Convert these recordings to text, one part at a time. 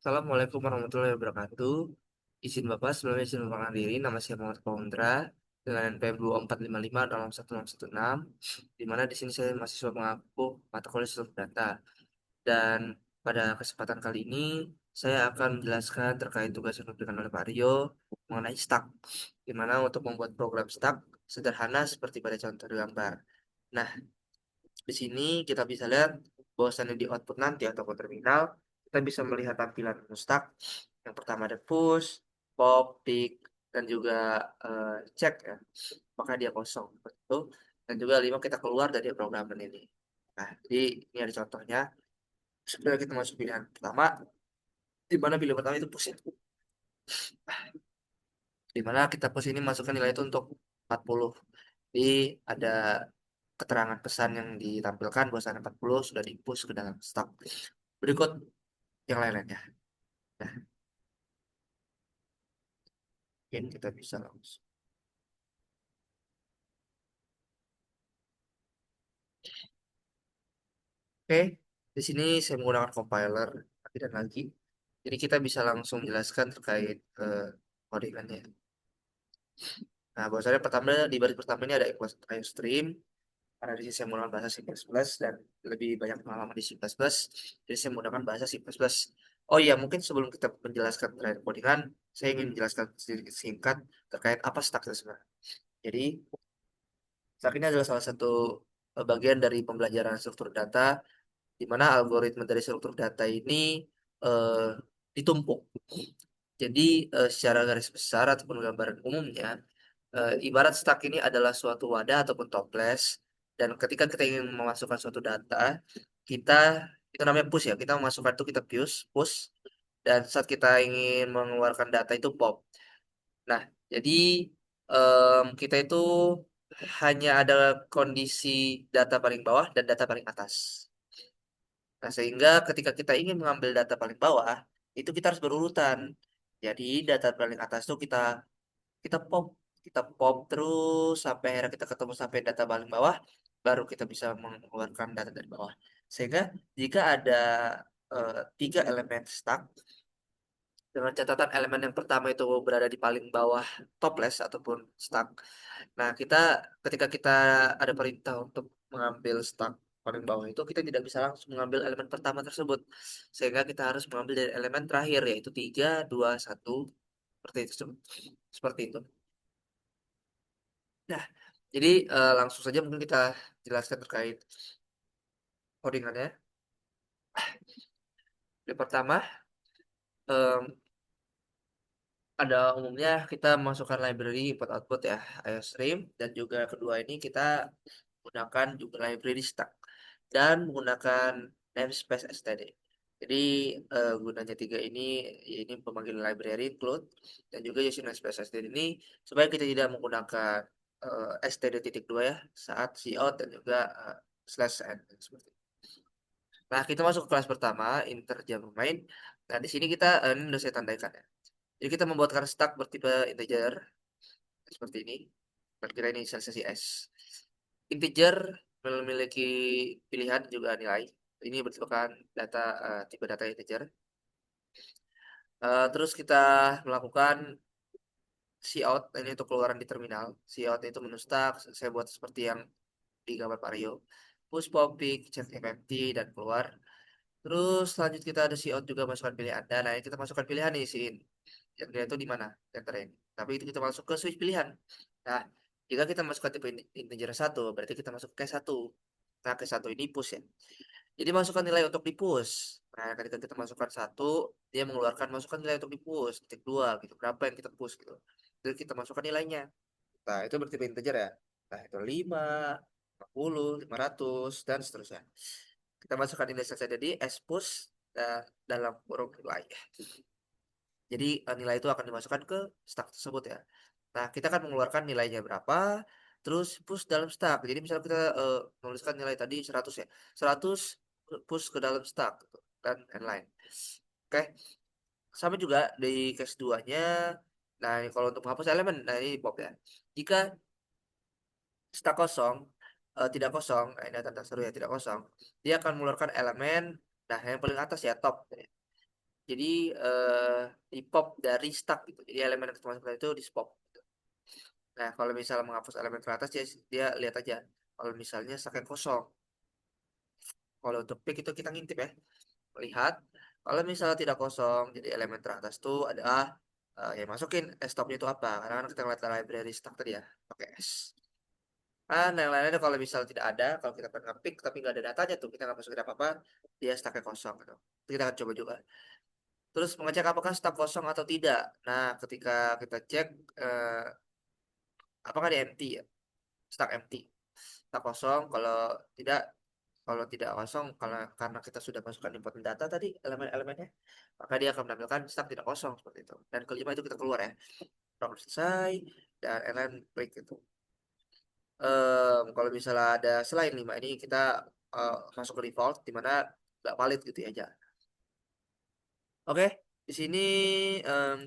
Assalamualaikum warahmatullahi wabarakatuh. Izin Bapak, sebelumnya izin memperkenalkan diri. Nama saya Muhammad Pondra dengan NPM 2455 dalam 1616, di mana di sini saya mahasiswa mengaku mata kuliah struktur data. Dan pada kesempatan kali ini saya akan menjelaskan terkait tugas yang diberikan oleh Pak Rio mengenai stack, di mana untuk membuat program stack sederhana seperti pada contoh di gambar. Nah, di sini kita bisa lihat bahwasannya di output nanti ataupun terminal, kita bisa melihat tampilan menu stack. Yang pertama ada push, pop, pick, dan juga check ya, apakah dia kosong seperti itu. Dan juga 5 kita keluar dari program ini. Nah, jadi ini ada contohnya. Sebenarnya kita masuk pilihan pertama, di mana pilihan pertama itu push ya. Di mana kita push ini masukkan nilai itu untuk 40. Jadi ada keterangan pesan yang ditampilkan bahwasannya 40 sudah di-push ke dalam stack. Berikut yang lain-lainnya. Nah, mungkin kita bisa langsung. Oke, di sini saya menggunakan compiler lagi dan lagi. Jadi kita bisa langsung jelaskan terkait codingannya. Nah, bahwasanya pertama di baris pertama ini ada IOStream. Karena di sini saya menggunakan bahasa C++ dan lebih banyak pengalaman di C++. Jadi saya menggunakan bahasa C++. Oh iya, mungkin sebelum kita menjelaskan terkait codingan, saya ingin menjelaskan sedikit singkat terkait apa stack itu sebenarnya. Jadi, stack ini adalah salah satu bagian dari pembelajaran struktur data di mana algoritma dari struktur data ini eh, ditumpuk. Jadi secara garis besar ataupun gambaran umumnya, ibarat stack ini adalah suatu wadah ataupun toples, dan ketika kita ingin memasukkan suatu data, kita itu namanya push ya, kita memasukkan itu kita push, dan saat kita ingin mengeluarkan data itu pop. Nah, jadi kita itu hanya ada kondisi data paling bawah dan data paling atas. Nah, sehingga ketika kita ingin mengambil data paling bawah, itu kita harus berurutan. Jadi data paling atas itu kita pop, kita pop terus sampai akhirnya kita ketemu sampai data paling bawah, baru kita bisa mengeluarkan data dari bawah. Sehingga jika ada 3 elemen stack, dengan catatan elemen yang pertama itu berada di paling bawah toples ataupun stack. Nah, ketika kita ada perintah untuk mengambil stack paling bawah itu, kita tidak bisa langsung mengambil elemen pertama tersebut. Sehingga kita harus mengambil dari elemen terakhir, yaitu 3 2 1 seperti itu. Seperti itu. Nah, jadi langsung saja mungkin kita jelaskan terkait codingannya. Yang pertama, em, ada umumnya kita masukkan library input output ya, IOStream, dan juga kedua ini kita gunakan juga library stack dan menggunakan namespace std. Jadi gunanya tiga ini pemanggil library include dan juga using namespace std ini supaya kita tidak menggunakan std titik dua ya saat cout dan juga slash n seperti itu. Nah, kita masuk ke kelas pertama, integer bermain. Nah, di sini kita ini sudah saya tandaikan ya. Jadi kita membuatkan stack bertipe integer seperti ini. Dan kita inisialisasi S. Integer memiliki pilihan juga nilai. Ini bertujukan tipe data integer. Terus kita melakukan cout, ini untuk keluaran di terminal. Cout itu menu stack, saya buat seperti yang di gambar Vario. Push pop pick, check empty dan keluar. Terus selanjut kita ada cout juga masukkan pilihan. Dan nah, ini kita masukkan pilihan nih sin. Yang dia itu di mana? Center ini. Tapi itu kita masuk ke switch pilihan. Nah, jika kita masukkan tipe integer satu, berarti kita masuk ke satu. Nah, ke satu ini push ya. Jadi masukkan nilai untuk di push. Nah, ketika kita masukkan satu, dia mengeluarkan masukkan nilai untuk di push. Titik dua gitu. Berapa yang kita push gitu. Jadi kita masukkan nilainya. Nah, itu bertipe integer ya. Nah, itu 5, 50, 500, dan seterusnya. Kita masukkan nilai saja jadi S push dalam kurung nilai. Jadi nilai itu akan dimasukkan ke stack tersebut ya. Nah, kita akan mengeluarkan nilainya berapa, terus push dalam stack. Jadi misalnya kita menuliskan nilai tadi 100 ya. 100 push ke dalam stack gitu, dan lain-lain. Oke, sama juga di case 2-nya. Nah, ini kalau untuk menghapus elemen, nah ini pop ya. Jika stack kosong, tidak kosong, nah, ini tanda seru ya tidak kosong, dia akan mengeluarkan elemen. Nah, yang paling atas ya top. Jadi di pop dari stack gitu. Jadi elemen yang kita masukkan itu di pop. Nah, kalau misalnya menghapus elemen teratas dia lihat aja. Kalau misalnya stacknya kosong. Kalau untuk pick itu kita ngintip ya. Melihat kalau misalnya tidak kosong, jadi elemen teratas itu adalah yang masukin stopnya itu apa? Karena kan kita ngeliat library stack tadi ya, pakai S. Nah, yang lainnya kalau misal tidak ada, kalau kita pernah pick tapi nggak ada datanya tuh, kita nggak masukin apa-apa, dia stucknya kosong gitu. Itu kita akan coba juga. Terus mengecek apakah stuck kosong atau tidak. Nah, ketika kita cek eh, apakah dia empty ya, stuck empty, stuck kosong. Tidak, kalau tidak kosong, karena kita sudah masukkan input data tadi elemen-elemennya, maka dia akan menampilkan stuck tidak kosong seperti itu. Dan kelima itu kita keluar ya, program selesai dan elemen break itu. Kalau misalnya ada selain 5 ini kita masuk ke default di mana nggak valid gitu ya aja. Oke, di sini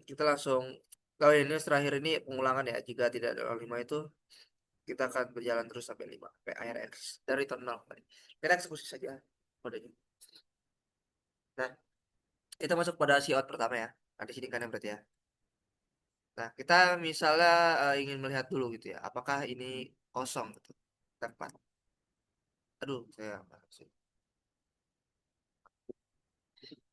kita langsung kalau ini terakhir ini pengulangan ya. Jika tidak ada 5 itu kita akan berjalan terus sampai 5 sampai akhir X dari return 0 kembali. Kita eksekusi saja kodenya. Nah, kita masuk pada si out pertama ya. Nah, di sini kan yang berarti ya. Nah, kita misalnya ingin melihat dulu gitu ya. Apakah ini kosong gitu. Tempat. Aduh, saya masuk.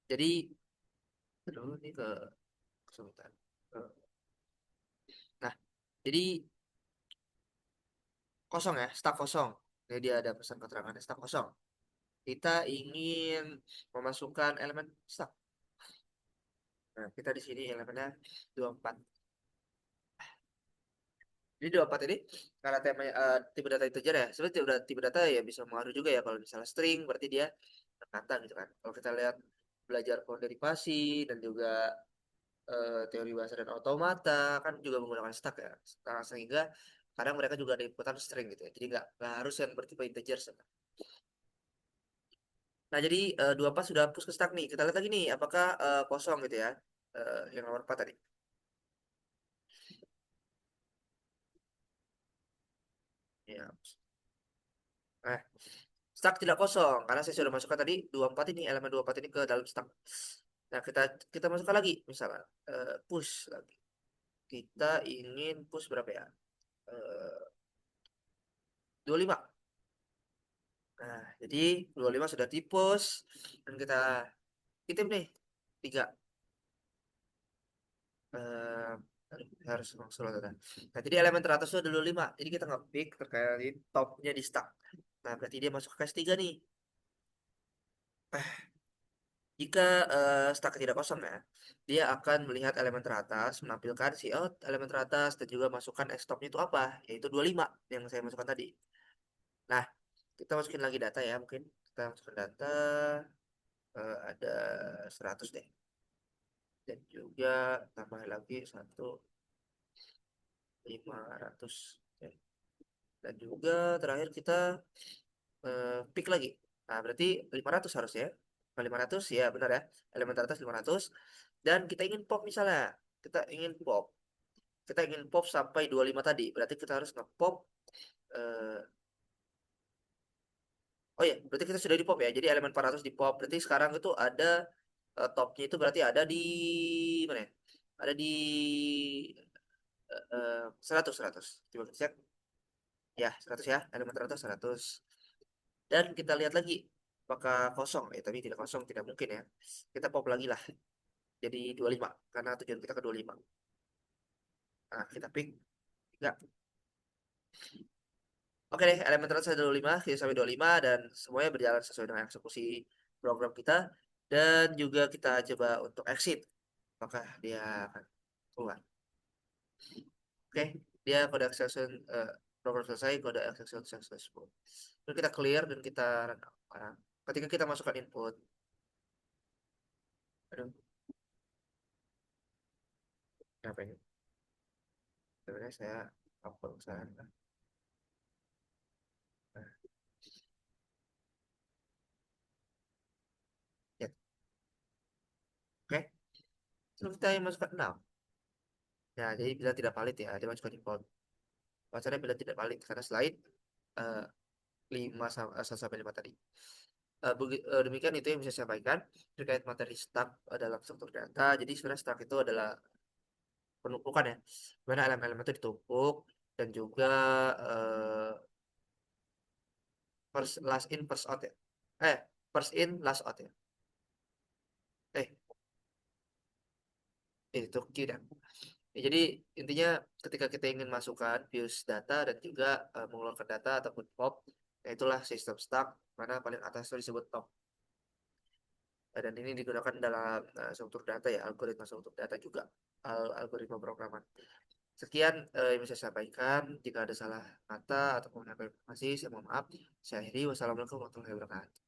Jadi, aduh ini kesulitan. Eh, Nah, jadi kosong ya, stuck kosong. Jadi dia ada pesan keterangannya stuck kosong. Kita ingin memasukkan elemen stuck. Nah, kita di sini elemennya 24. Jadi 24 ini karena temanya tipe data integer ya. Sebenarnya tipe data ya bisa mengaruh juga ya. Kalau misalnya string berarti dia berkata gitu kan. Kalau kita lihat belajar kode derivasi dan juga teori bahasa dan otomata kan juga menggunakan stack ya. Nah, sehingga kadang mereka juga ada inputan string gitu ya. Jadi nggak harus yang bertipe integer. Nah, jadi 24 sudah push ke stack nih. Kita lihat lagi nih, apakah kosong gitu ya. Yang nomor 4 tadi. Ya. Nah, stack tidak kosong. Karena saya sudah masukkan tadi 24 ini, elemen 24 ini ke dalam stack. Nah, kita masukkan lagi. Misalnya, push lagi. Kita ingin push berapa ya? 25. Nah, jadi 25 sudah di push. Dan kita titip nih. 3. eh harus langsung tadi. Nah, jadi elemen teratas itu dulu 5. Jadi kita nge-pick terkait topnya di stack. Nah, berarti dia masuk ke S3 nih. Eh, jika stack tidak kosong ya, dia akan melihat elemen teratas, menampilkan si out elemen teratas dan juga masukkan stopnya itu apa, yaitu 25 yang saya masukkan tadi. Nah, kita masukin lagi data ya, mungkin kita masukkan data ada 100 deh. Dan juga tambah lagi 1.500. Oke. Dan juga terakhir kita pick lagi. Nah, berarti 500 harusnya ya. Nah, 500 ya benar ya. Elemen teratas 500. Dan kita ingin pop misalnya. Kita ingin pop. Kita ingin pop sampai 25 tadi. Berarti kita harus nge-pop. eh, oh ya, berarti kita sudah di pop ya. Jadi elemen 400 di pop. Berarti sekarang itu ada topnya itu berarti ada di mana ya? Ada di 100 100. Coba kita cek. Ya, 100 ya. Elemen teratas 100. Dan kita lihat lagi apakah kosong. Tapi tidak kosong, tidak mungkin ya. Kita pop lagi lah. Jadi 25 karena tujuan kita ke 25. Nah, kita pick 3. Oke deh, elemen teratas ada 25, kita sampai 25 dan semuanya berjalan sesuai dengan eksekusi program kita dan juga kita coba untuk exit. Apakah dia akan keluar? Oke, dia kode execution program selesai, kode execution successful. Lalu kita clear dan kita run. Nah, ketika kita masukkan input, aduh, kenapa ini? Sebenarnya saya upload ke sana. Nah, ya, oke. Lalu kita yang masukkan 6. Ya, jadi bila tidak valid ya, dia masukkan default. Pasalnya bila tidak valid karena selain 1 sampai 5 tadi. Demikian itu yang bisa saya sampaikan terkait materi stack dalam struktur data. Jadi sebenarnya stack itu adalah penumpukan ya, mana elemen-elemen itu ditumpuk dan juga eh, last in first out ya. First in last out ya. Eh, itu kira. Ya, jadi intinya ketika kita ingin masukkan views data dan juga mengeluarkan data ataupun pop, ya itulah sistem stack mana paling atas itu disebut top. Dan ini digunakan dalam struktur data ya, algoritma struktur data juga, algoritma programan. Sekian yang bisa saya sampaikan. Jika ada salah kata ataupun ada informasi, saya mohon maaf. Saya akhiri. Wassalamualaikum warahmatullahi wabarakatuh.